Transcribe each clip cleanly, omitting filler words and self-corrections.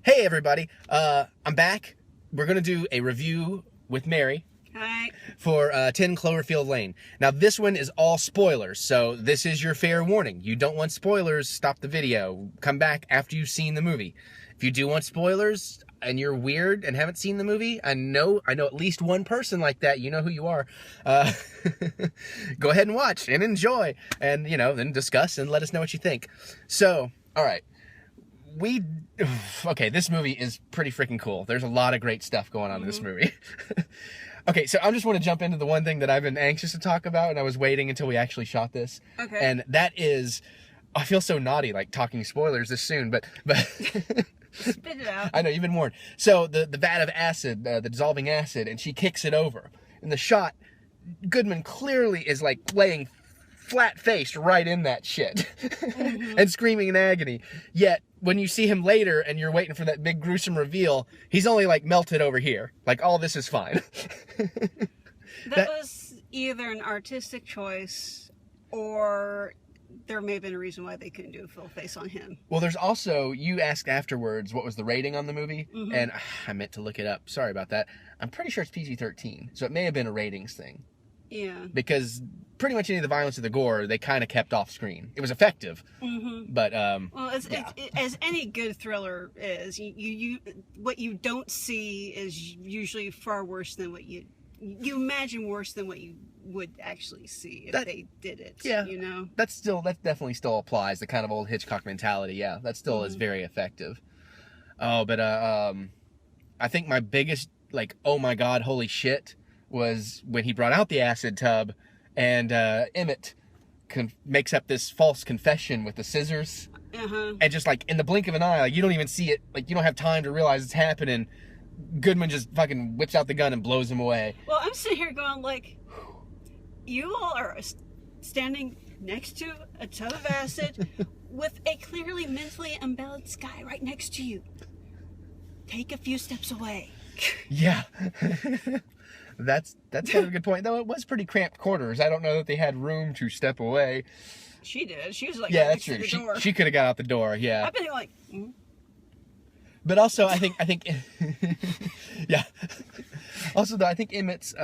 Hey everybody, I'm back. We're going to do a review with Mary. Hi. For 10 Cloverfield Lane. Now this one is all spoilers, so this is your fair warning. You don't want spoilers, stop the video. Come back after you've seen the movie. If you do want spoilers and you're weird and haven't seen the movie, I know at least one person like that. You know who you are. Go ahead and watch and enjoy, and then discuss and let us know what you think. So, all right. Okay, this movie is pretty freaking cool. There's a lot of great stuff going on in this movie. Okay, so I just want to jump into the one thing that I've been anxious to talk about, and I was waiting until we actually shot this. Okay. And that is, I feel so naughty, like talking spoilers this soon, but Spit it out. I know, you've been warned. So the vat of acid, the dissolving acid, and she kicks it over. In the shot, Goodman clearly is like laying flat-faced right in that shit and screaming in agony. Yet, when you see him later and you're waiting for that big gruesome reveal, he's only like melted over here. Like, all this is fine. That was either an artistic choice or there may have been a reason why they couldn't do a full face on him. Well, there's also, you asked afterwards what was the rating on the movie, and I meant to look it up. Sorry about that. I'm pretty sure it's PG-13, so it may have been a ratings thing. Yeah. Because pretty much any of the violence or the gore, they kind of kept off screen. It was effective, but well, as any good thriller is, you what you don't see is usually far worse than what you imagine worse than what you would actually see if they did it. Yeah, you know, that definitely still applies. The kind of old Hitchcock mentality. Yeah, that still is very effective. Oh, but I think my biggest oh my god, holy shit, was when he brought out the acid tub and Emmett makes up this false confession with the scissors. And just in the blink of an eye, you don't even see it, you don't have time to realize it's happening. Goodman just fucking whips out the gun and blows him away. Well, I'm sitting here going you all are standing next to a tub of acid with a clearly mentally imbalanced guy right next to you. Take a few steps away. Yeah. That's kind of a good point, though. It was pretty cramped quarters. I don't know that they had room to step away. She did. She was yeah, right that's next true. to the door. She could have got out the door. Yeah. I've been But also, I think, yeah. Also, though, I think Emmett's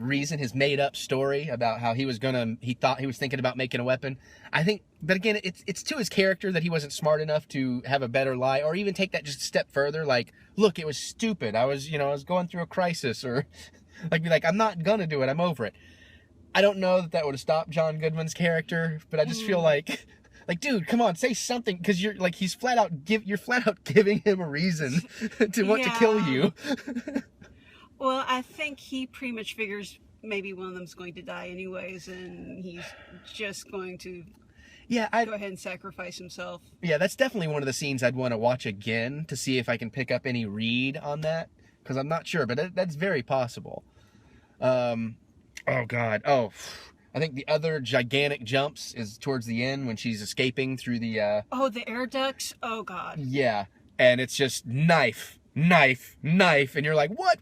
reason, his made-up story about how he thought he was thinking about making a weapon. I think, but again, it's to his character that he wasn't smart enough to have a better lie, or even take that just a step further. Look, it was stupid. I was going through a crisis, or be like, I'm not gonna do it. I'm over it. I don't know that would have stopped John Goodman's character, but I just feel like, dude, come on, say something, because you're flat out giving him a reason to want to kill you. Well, I think he pretty much figures maybe one of them's going to die anyways, and he's just going to go ahead and sacrifice himself. Yeah, that's definitely one of the scenes I'd want to watch again to see if I can pick up any read on that, because I'm not sure, but that's very possible. Oh God, I think the other gigantic jumps is towards the end when she's escaping through the the air ducts. Oh God. Yeah, and it's just knife, and you're like, what?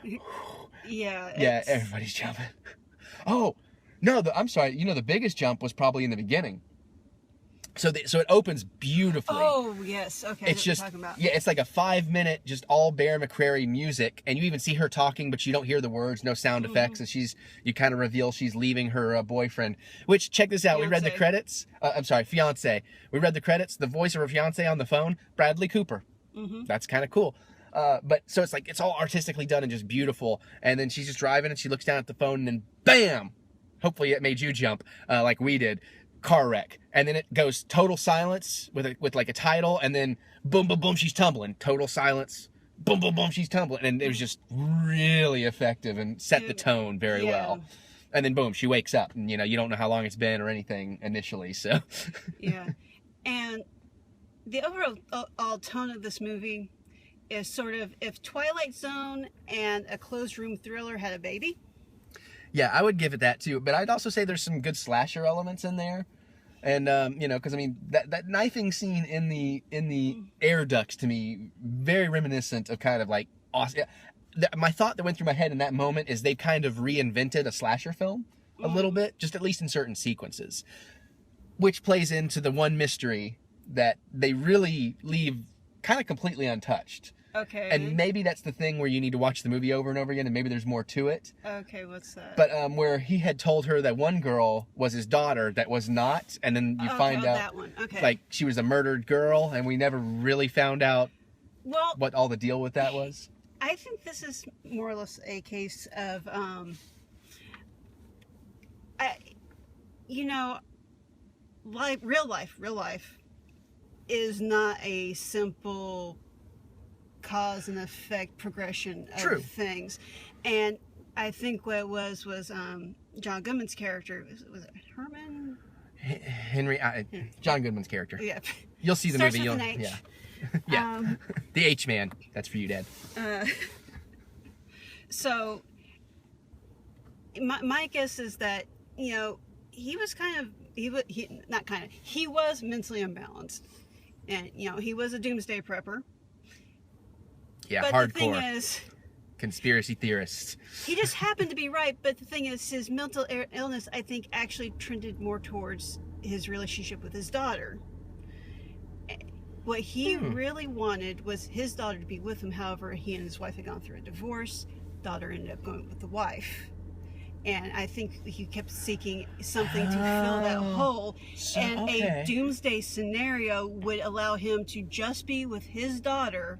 Yeah. Yeah, everybody's jumping. Oh no, I'm sorry. The biggest jump was probably in the beginning. So it opens beautifully. Oh yes, okay. It's just it's like a 5-minute just all Bear McCreary music, and you even see her talking, but you don't hear the words, no sound effects, and you kind of reveal she's leaving her boyfriend. Which, check this out, we read the credits. I'm sorry, fiance. We read the credits. The voice of her fiance on the phone, Bradley Cooper. That's kind of cool. But so it's all artistically done and just beautiful. And then she's just driving and she looks down at the phone and then bam! Hopefully it made you jump like we did. Car wreck, and then it goes total silence with a title, and then boom, boom, boom, she's tumbling. Total silence, boom, boom, boom, she's tumbling, and it was just really effective and set the tone very well. And then boom, she wakes up, and you don't know how long it's been or anything initially. So yeah, and the overall tone of this movie is sort of if Twilight Zone and a closed room thriller had a baby. Yeah, I would give it that too, but I'd also say there's some good slasher elements in there, and because that knifing scene in the air ducts to me very reminiscent of kind of awesome. My thought that went through my head in that moment is they kind of reinvented a slasher film a little bit, just at least in certain sequences, which plays into the one mystery that they really leave kind of completely untouched. Okay. And maybe that's the thing where you need to watch the movie over and over again, and maybe there's more to it. Okay, what's that? But where he had told her that one girl was his daughter that was not, and then you find out that one. Okay. like she was a murdered girl, and we never really found out well, what all the deal with that was. I think this is more or less a case of, real life is not a simple cause and effect progression of things. And I think what it was John Goodman's character. Was it Herman? John Goodman's character. Yeah. You'll see the Starts movie. with an H. Yeah. Yeah. The H-Man. That's for you, Dad. So, my guess is that, he was he was mentally unbalanced. And, he was a doomsday prepper. Yeah, but hardcore. The thing is, conspiracy theorists. He just happened to be right, but the thing is, his mental illness, I think, actually trended more towards his relationship with his daughter. What he really wanted was his daughter to be with him. However, he and his wife had gone through a divorce. Daughter ended up going with the wife. And I think he kept seeking something to fill that hole. A doomsday scenario would allow him to just be with his daughter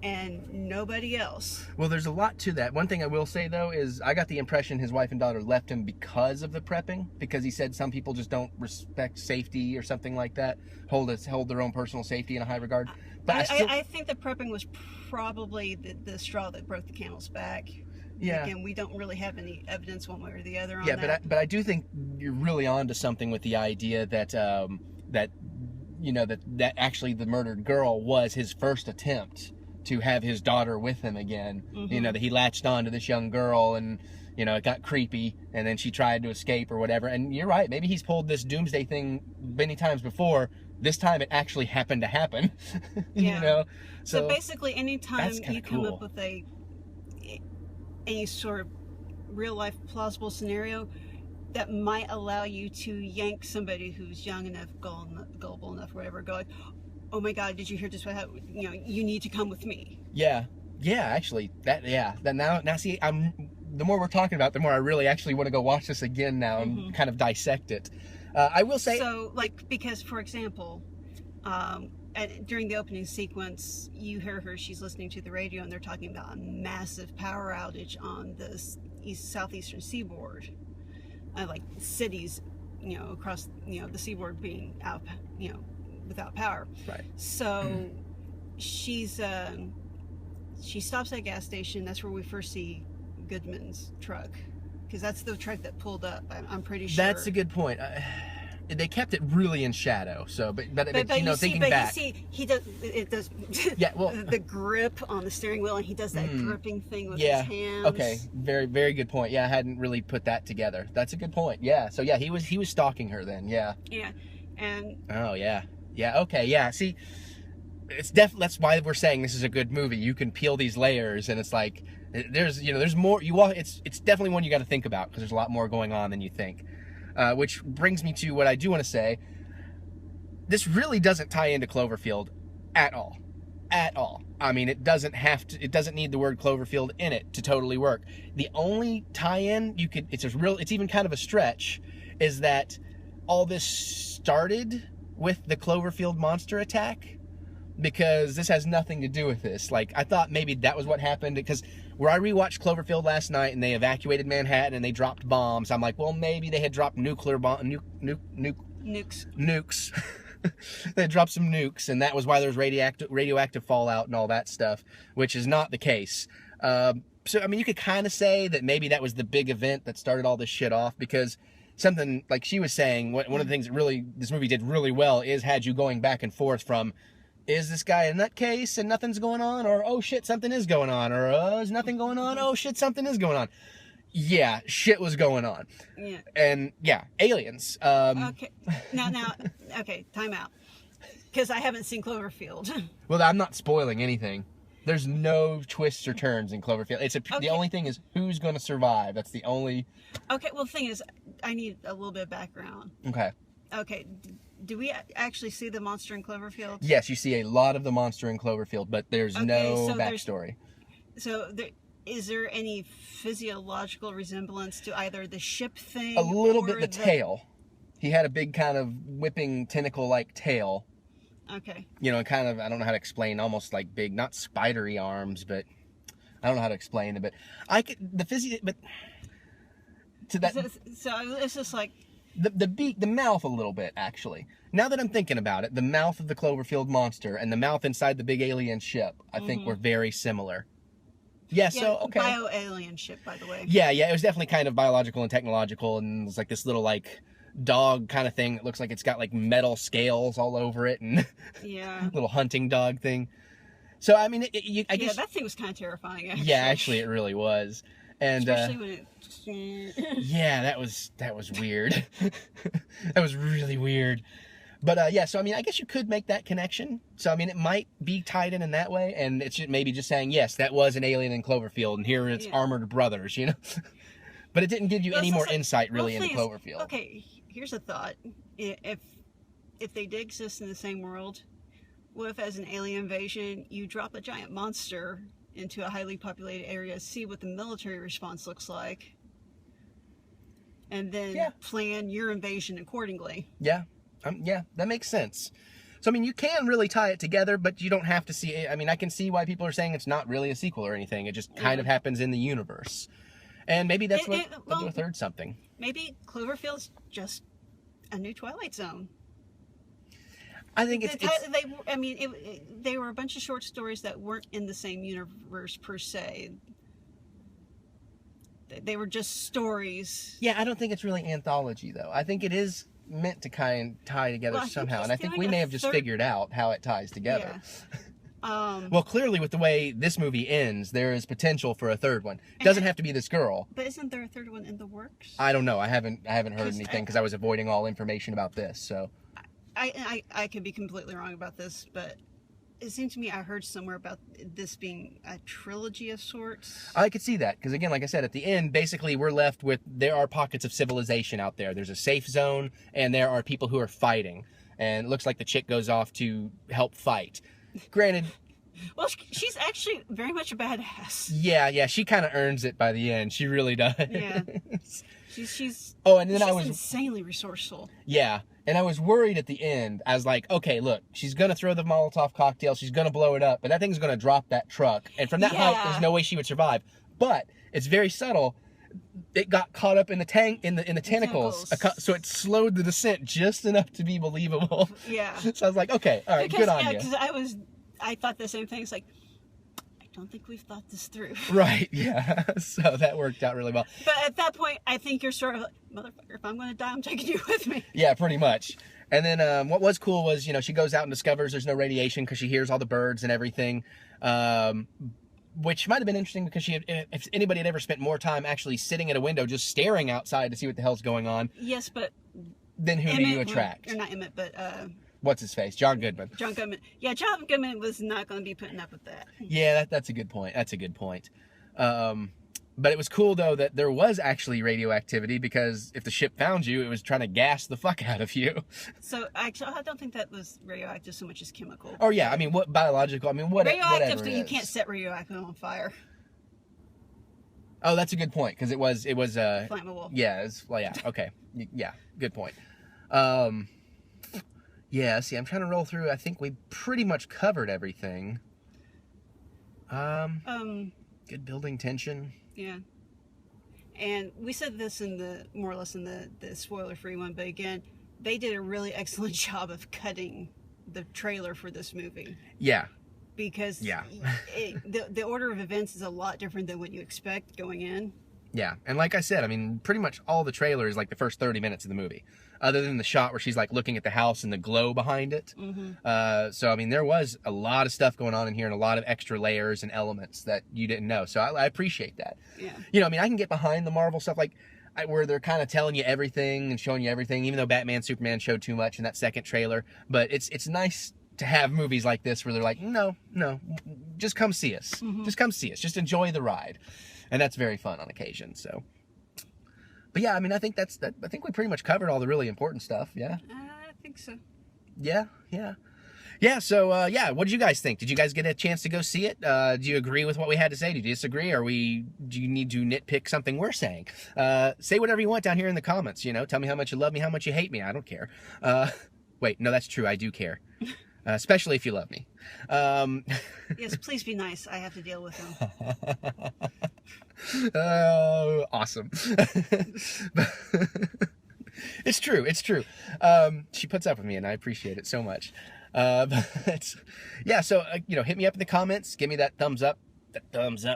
and nobody else. Well, there's a lot to that. One thing I will say, though, is I got the impression his wife and daughter left him because of the prepping, because he said some people just don't respect safety or something like that, hold their own personal safety in a high regard. But I think the prepping was probably the straw that broke the camel's back. Yeah. Again, we don't really have any evidence one way or the other on that. Yeah, but I do think you're really onto something with the idea that that actually the murdered girl was his first attempt to have his daughter with him again. That he latched on to this young girl and, it got creepy and then she tried to escape or whatever. And you're right. Maybe he's pulled this doomsday thing many times before. This time it actually happened to happen. So basically anytime you come cool. up with any sort of real life plausible scenario that might allow you to yank somebody who's young enough, gullible enough, whatever, going, oh my God, did you hear just what happened? You need to come with me. Yeah, actually, that now see, the more we're talking about, the more I really actually want to go watch this again now and kind of dissect it. I will say, so because for example, during the opening sequence, you hear her, she's listening to the radio and they're talking about a massive power outage on the southeastern seaboard, like cities, across, the seaboard being out, without power. Right. So she stops at a gas station. That's where we first see Goodman's truck, because that's the truck that pulled up. I'm pretty sure. That's a good point. They kept it really in shadow. So, but thinking back, he does. It does. Yeah. Well, the grip on the steering wheel, and he does that gripping thing with his hands. Okay. Very, very good point. Yeah, I hadn't really put that together. That's a good point. Yeah. So yeah, he was stalking her then. Yeah. Yeah. And. Oh yeah. Yeah. Okay. Yeah. See, it's definitely, that's why we're saying this is a good movie. You can peel these layers, and it's like there's more. It's definitely one you got to think about, because there's a lot more going on than you think. Which brings me to what I do want to say. This really doesn't tie into Cloverfield at all. At all. I mean, it doesn't need the word Cloverfield in it to totally work. The only tie-in it's even kind of a stretch, is that all this started with the Cloverfield monster attack, because this has nothing to do with this. Like, I thought maybe that was what happened, because where I rewatched Cloverfield last night and they evacuated Manhattan and they dropped bombs, I'm like, well, maybe they had dropped nuclear nukes. They dropped some nukes, and that was why there was radioactive fallout and all that stuff, which is not the case. So, I mean, you could kind of say that maybe that was the big event that started all this shit off, because something like she was saying, one of the things that this movie did really well is had you going back and forth from, is this guy a nutcase and nothing's going on? Or, oh shit, something is going on. Or, is nothing going on? Oh shit, something is going on. Yeah, shit was going on. Yeah. And, yeah, aliens. Okay. Now, okay, time out. Because I haven't seen Cloverfield. Well, I'm not spoiling anything. There's no twists or turns in Cloverfield. The only thing is who's going to survive. That's the only... Okay, well, the thing is, I need a little bit of background. Okay. Okay. do we actually see the monster in Cloverfield? Yes, you see a lot of the monster in Cloverfield, but there's no backstory. Is there any physiological resemblance to either the ship thing? A little bit the tail. He had a big kind of whipping tentacle-like tail. Okay. You know, kind of, I don't know how to explain, almost like big, not spidery arms, but I don't know how to explain it, but but to that. So it's just like the beak, the mouth a little bit, actually. Now that I'm thinking about it, the mouth of the Cloverfield monster and the mouth inside the big alien ship, I think were very similar. Yeah, so, okay. Bio-alien ship, by the way. Yeah, it was definitely kind of biological and technological, and it's like this little, like, dog kind of thing. It looks like it's got, like, metal scales all over it, and yeah, little hunting dog thing. So, I mean, I guess... Yeah, that thing was kind of terrifying, actually. Yeah, actually, it really was. And, especially when it... yeah, that was weird. That was really weird. But, yeah, so, I mean, I guess you could make that connection. So, I mean, it might be tied in that way, and it's maybe just saying, yes, that was an alien in Cloverfield, and here it's armored brothers, you know? But it didn't give you any more insight, really, into Cloverfield. Okay, here's a thought. If they did exist in the same world, what if, as an alien invasion, you drop a giant monster into a highly populated area, see what the military response looks like, and then plan your invasion accordingly? Yeah. Yeah, that makes sense. So, I mean, you can really tie it together, but you don't have to see it. I mean, I can see why people are saying it's not really a sequel or anything. It just kind of happens in the universe. And maybe that's what they'll do a third something. Maybe Cloverfield's just a new Twilight Zone. I think they were a bunch of short stories that weren't in the same universe per se. They were just stories. Yeah, I don't think it's really anthology, though. I think it is meant to kind of tie together somehow, and I think we may have just figured out how it ties together. Yeah. Well, clearly with the way this movie ends, there is potential for a third one. It doesn't have to be this girl. But isn't there a third one in the works? I don't know. I haven't heard anything because I was avoiding all information about this. So I could be completely wrong about this, but it seemed to me I heard somewhere about this being a trilogy of sorts. I could see that, because again, like I said, at the end, basically we're left with, there are pockets of civilization out there. There's a safe zone, and there are people who are fighting. And it looks like the chick goes off to help fight. Granted... Well, she's actually very much a badass. Yeah, she kind of earns it by the end. She really does. Yeah. She's insanely resourceful. Yeah, and I was worried at the end. I was like, okay, look, she's going to throw the Molotov cocktail. She's going to blow it up, but that thing's going to drop that truck. And from that height, there's no way she would survive. But it's very subtle. It got caught up in the tentacles. So it slowed the descent just enough to be believable. Yeah. So I was like, okay, all right, good on you. Because I thought the same thing. It's like, I don't think we've thought this through. Right, yeah. So that worked out really well. But at that point, I think you're sort of like, motherfucker, if I'm going to die, I'm taking you with me. Yeah, pretty much. And then what was cool was, she goes out and discovers there's no radiation because she hears all the birds and everything, which might have been interesting because if anybody had ever spent more time actually sitting at a window just staring outside to see what the hell's going on. Yes, but... Then who do you attract? Or not Emmett, but... What's his face? John Goodman. John Goodman. Yeah, John Goodman was not going to be putting up with that. Yeah, that's a good point. That's a good point. But it was cool, though, that there was actually radioactivity, because if the ship found you, it was trying to gas the fuck out of you. So, actually, I don't think that was radioactive so much as chemical. Oh, yeah. I mean, what biological? I mean, whatever radioactive, you can't set radioactive on fire. Oh, that's a good point, because it was flammable. Yeah, okay. Yeah, good point. Yeah, see, I'm trying to roll through. I think we pretty much covered everything. Good building tension. Yeah. And we said this more or less in the spoiler-free one, but again, they did a really excellent job of cutting the trailer for this movie. Yeah. Because the order of events is a lot different than what you expect going in. Yeah, and like I said, I mean, pretty much all the trailer is like the first 30 minutes of the movie, other than the shot where she's like looking at the house and the glow behind it. Mm-hmm. So, I mean, there was a lot of stuff going on in here and a lot of extra layers and elements that you didn't know. So I appreciate that. Yeah. I mean, I can get behind the Marvel stuff where they're kind of telling you everything and showing you everything, even though Batman, Superman showed too much in that second trailer. But it's nice to have movies like this where they're like, no, just come see us. Mm-hmm. Just come see us. Just enjoy the ride. And that's very fun on occasion, so. But yeah, I mean, I think I think we pretty much covered all the really important stuff, yeah? I think so. Yeah, yeah. Yeah, so, yeah, what did you guys think? Did you guys get a chance to go see it? Do you agree with what we had to say? Do you disagree? Do you need to nitpick something we're saying? Say whatever you want down here in the comments, you know? Tell me how much you love me, how much you hate me. I don't care. Wait, no, that's true. I do care. Especially if you love me. Yes, please be nice. I have to deal with him. Oh, awesome. It's true. It's true. She puts up with me, and I appreciate it so much. But yeah, so you know, hit me up in the comments. Give me that thumbs up.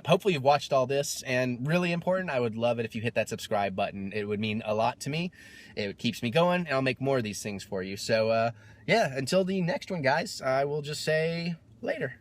Hopefully you've watched all this, and really important, I would love it if you hit that subscribe button. It would mean a lot to me. It keeps me going, and I'll make more of these things for you. So yeah, until the next one, guys, I will just say later.